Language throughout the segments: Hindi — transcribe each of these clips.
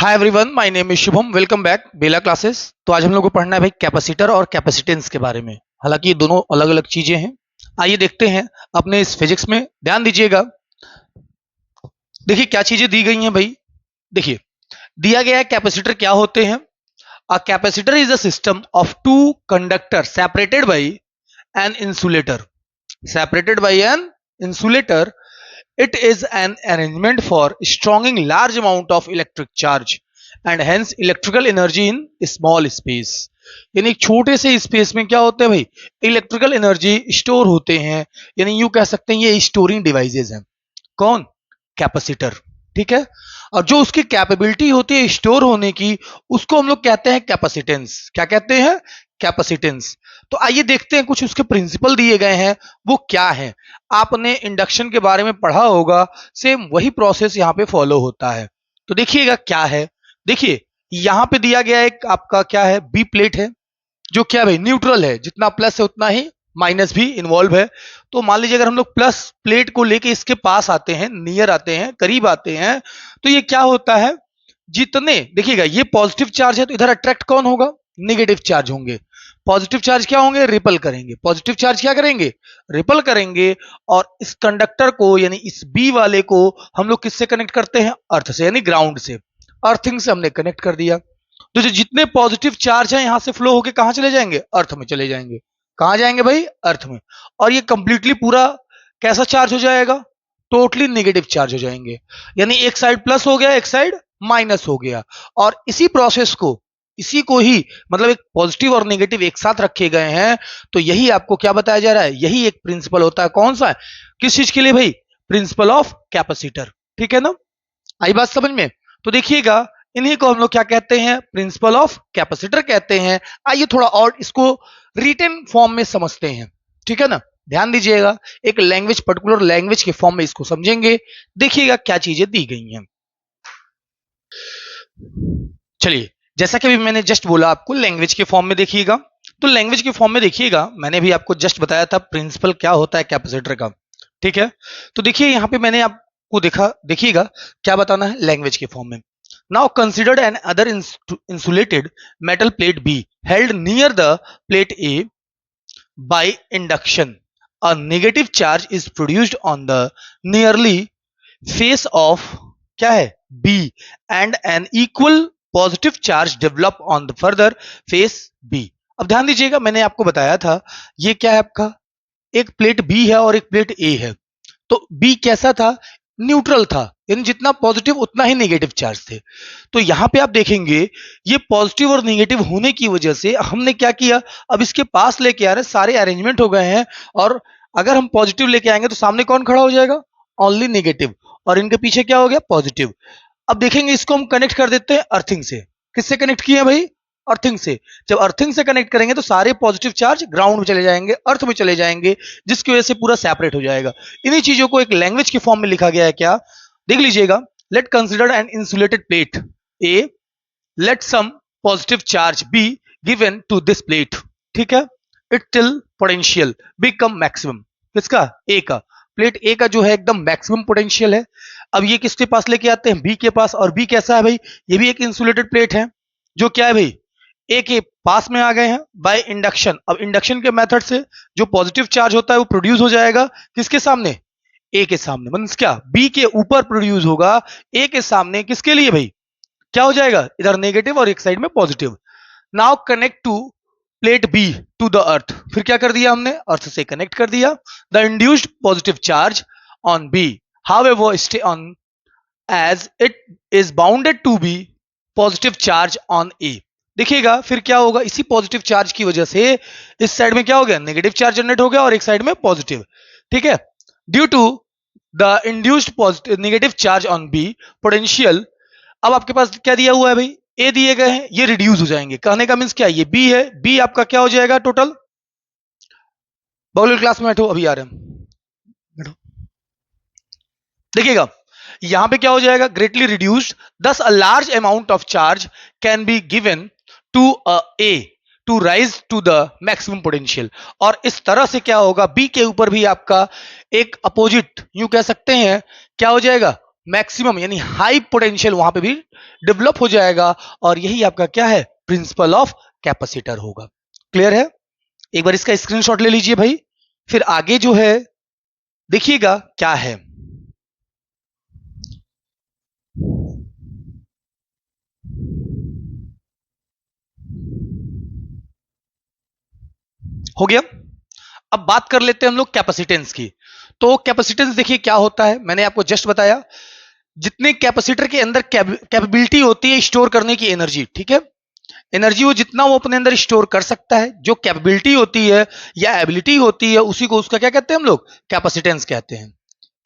Hi everyone, my name is Shubham. Welcome back Bela classes. तो आज हम लोग को पढ़ना है भाई कैपेसिटर और कैपेसिटेंस के बारे में। हालांकि ये दोनों अलग अलग चीजें हैं। आइए देखते हैं अपने इस फिजिक्स में। ध्यान दीजिएगा, देखिए क्या चीजें दी गई हैं भाई। देखिए दिया गया है कैपेसिटर क्या होते हैं। A capacitor is a system of two conductor separated by an insulator. Separated by an insulator, it is an arrangement for storing large amount of electric charge and hence electrical energy in small space। यानी एक छोटे से स्पेस में क्या होते हैं भाई, इलेक्ट्रिकल एनर्जी स्टोर होते हैं। यानी यूं कह सकते हैं ये स्टोरिंग डिवाइसेस हैं। कौन? कैपेसिटर। ठीक है। और जो उसकी कैपेबिलिटी होती है स्टोर होने की, उसको हम लोग कहते हैं कैपेसिटेंस। क्या कहते हैं? कैपेसिटेंस। तो आइए देखते हैं कुछ उसके प्रिंसिपल दिए गए हैं, वो क्या है। आपने इंडक्शन के बारे में पढ़ा होगा, सेम वही प्रोसेस यहां पे फॉलो होता है। तो देखिएगा क्या है। देखिए यहां पे दिया गया एक आपका क्या है, बी प्लेट है, जो क्या भाई न्यूट्रल है। जितना प्लस है उतना ही माइनस भी इन्वॉल्व है। तो मान लीजिए अगर हम लोग प्लस प्लेट को लेके इसके पास आते हैं, नियर आते हैं, करीब आते हैं, तो ये क्या होता है, जितने देखिएगा ये पॉजिटिव चार्ज है तो इधर अट्रैक्ट कौन होगा? नेगेटिव चार्ज होंगे। पॉजिटिव चार्ज क्या होंगे? रिपल करेंगे। पॉजिटिव चार्ज क्या करेंगे? रिपल करेंगे। और इस कंडक्टर को यानी इस बी वाले को हम लोग किससे कनेक्ट करते हैं? अर्थ से, यानी ग्राउंड से। अर्थिंग से हमने कनेक्ट कर दिया। तो जो जितने पॉजिटिव चार्ज हैं यहां से फ्लो होके कहां चले जाएंगे? अर्थ में चले जाएंगे। कहां जाएंगे भाई? अर्थ में। और ये कंप्लीटली पूरा कैसा चार्ज हो जाएगा? टोटली नेगेटिव चार्ज हो जाएंगे। यानी एक साइड प्लस हो गया, एक साइड माइनस हो गया। और इसी प्रोसेस को, इसी को ही मतलब एक पॉजिटिव और नेगेटिव एक साथ रखे गए हैं। तो यही आपको क्या बताया जा रहा है, यही एक प्रिंसिपल होता है। कौन सा है? किस चीज के लिए भाई? Principle of capacitor. ठीक है ना? आई बात समझ में? तो देखिएगा इन्हीं को हम लोग क्या कहते हैं? प्रिंसिपल ऑफ कैपेसिटर कहते हैं। आइए थोड़ा और इसको रिटन फॉर्म में समझते हैं। ठीक है ना? ध्यान दीजिएगा, एक लैंग्वेज, पर्टिकुलर लैंग्वेज के फॉर्म में इसको समझेंगे। देखिएगा क्या चीजें दी गई हैं। चलिए, जैसा कि अभी मैंने जस्ट बोला आपको लैंग्वेज के फॉर्म में देखिएगा। तो लैंग्वेज के फॉर्म में देखिएगा, मैंने भी आपको जस्ट बताया था प्रिंसिपल क्या होता है कैपेसिटर का। ठीक है। तो देखिए यहां पे मैंने आपको देखा, देखिएगा क्या बताना है लैंग्वेज के फॉर्म में। Now considered an other insulated metal plate B held near the plate A by induction. A negative charge is produced on the nearly face of क्या है, B, and an equal positive charge develop on the further face B. अब ध्यान दीजिएगा, मैंने आपको बताया था ये क्या है आपका, एक प्लेट बी है और एक प्लेट ए है। तो बी कैसा था? न्यूट्रल था, यानी जितना पॉजिटिव उतना ही नेगेटिव चार्ज थे। तो यहां पे आप देखेंगे ये पॉजिटिव और नेगेटिव होने की वजह से हमने क्या किया, अब इसके पास लेके आ रहे, सारे अरेंजमेंट हो गए हैं। और अगर हम पॉजिटिव लेके आएंगे तो सामने कौन खड़ा हो जाएगा? Only negative. और इनके पीछे क्या हो गया? पॉजिटिव। अब देखेंगे इसको हम कनेक्ट कर देते हैं अर्थिंग से। किससे कनेक्ट किए हैं भाई? अर्थिंग से। जब अर्थिंग से कनेक्ट करेंगे तो सारे पॉजिटिव चार्ज ग्राउंड में चले जाएंगे, अर्थ में चले जाएंगे, जिसकी वजह से पूरा सेपरेट हो जाएगा। इन्हीं चीजों को एक लैंग्वेज के फॉर्म में लिखा गया है। क्या? देख लीजिएगा, let consider an insulated plate A, let some positive charge be given to this plate. ठीक है। It till potential become maximum. किसका? ए का। प्लेट ए का जो है एकदम मैक्सिमम पोटेंशियल है। अब ये किसके पास लेके आते हैं? बी के पास। और बी कैसा है भाई? ये भी एक इंसुलेटेड प्लेट है, जो क्या है भाई, ए के पास में आ गए हैं बाय इंडक्शन। अब इंडक्शन के मेथड से जो पॉजिटिव चार्ज होता है वो प्रोड्यूस हो जाएगा किसके सामने? ए के सामने। मतलब क्या, बी के ऊपर प्रोड्यूस होगा, ए के सामने। किसके लिए भाई? क्या हो जाएगा? इधर नेगेटिव और एक साइड में positive. Now connect to plate B to the earth. फिर क्या कर दिया हमने? अर्थ से कनेक्ट कर दिया। The induced positive charge on B however stay on as it is bounded to be positive charge on A. देखिएगा फिर क्या होगा, इसी पॉजिटिव चार्ज की वजह से इस साइड में क्या हो गया? नेगेटिव चार्ज जनरेट हो गया और एक साइड में पॉजिटिव। ठीक है। Due to the induced positive negative charge on B potential. अब आपके पास क्या दिया हुआ है भाई? ए दिए गए हैं, ये रिड्यूस हो जाएंगे। कहने का मीन्स क्या है, ये बी है, बी आपका क्या हो जाएगा टोटल? बगल क्लास में बैठो, अभी आ रहे हैं, बैठो। देखिएगा यहां पे क्या हो जाएगा? Greatly reduced, thus a large amount of charge can be given to a A to rise to the maximum potential. और इस तरह से क्या होगा, बी के ऊपर भी आपका एक अपोजिट, यूं कह सकते हैं क्या हो जाएगा? मैक्सिमम यानी हाई पोटेंशियल वहां पे भी डेवलप हो जाएगा, और यही आपका क्या है, प्रिंसिपल ऑफ कैपेसिटर होगा। क्लियर है? एक बार इसका स्क्रीनशॉट ले लीजिए भाई, फिर आगे जो है देखिएगा क्या है। हो गया। अब बात कर लेते हैं हम लोग कैपेसिटेंस की। तो कैपेसिटेंस देखिए क्या होता है, मैंने आपको जस्ट बताया, जितने कैपेसिटर के अंदर कैपेबिलिटी होती है स्टोर करने की एनर्जी, ठीक है, एनर्जी वो जितना वो अपने अंदर स्टोर कर सकता है, जो कैपेबिलिटी होती है या एबिलिटी होती है, उसी को उसका क्या कहते हैं हम लोग, कैपेसिटेंस कहते हैं।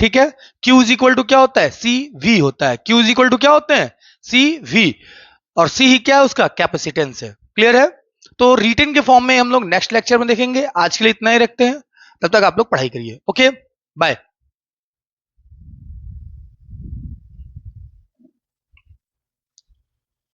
ठीक है, Q इज इक्वल टू क्या होता है, सी वी होता है। Q इज इक्वल टू क्या होते हैं, सी वी, और सी ही क्या है उसका कैपेसिटेंस है। क्लियर है? तो रिटन के फॉर्म में हम लोग नेक्स्ट लेक्चर में देखेंगे। आज के लिए इतना ही रखते हैं, तब तक आप लोग पढ़ाई करिए। Okay, bye.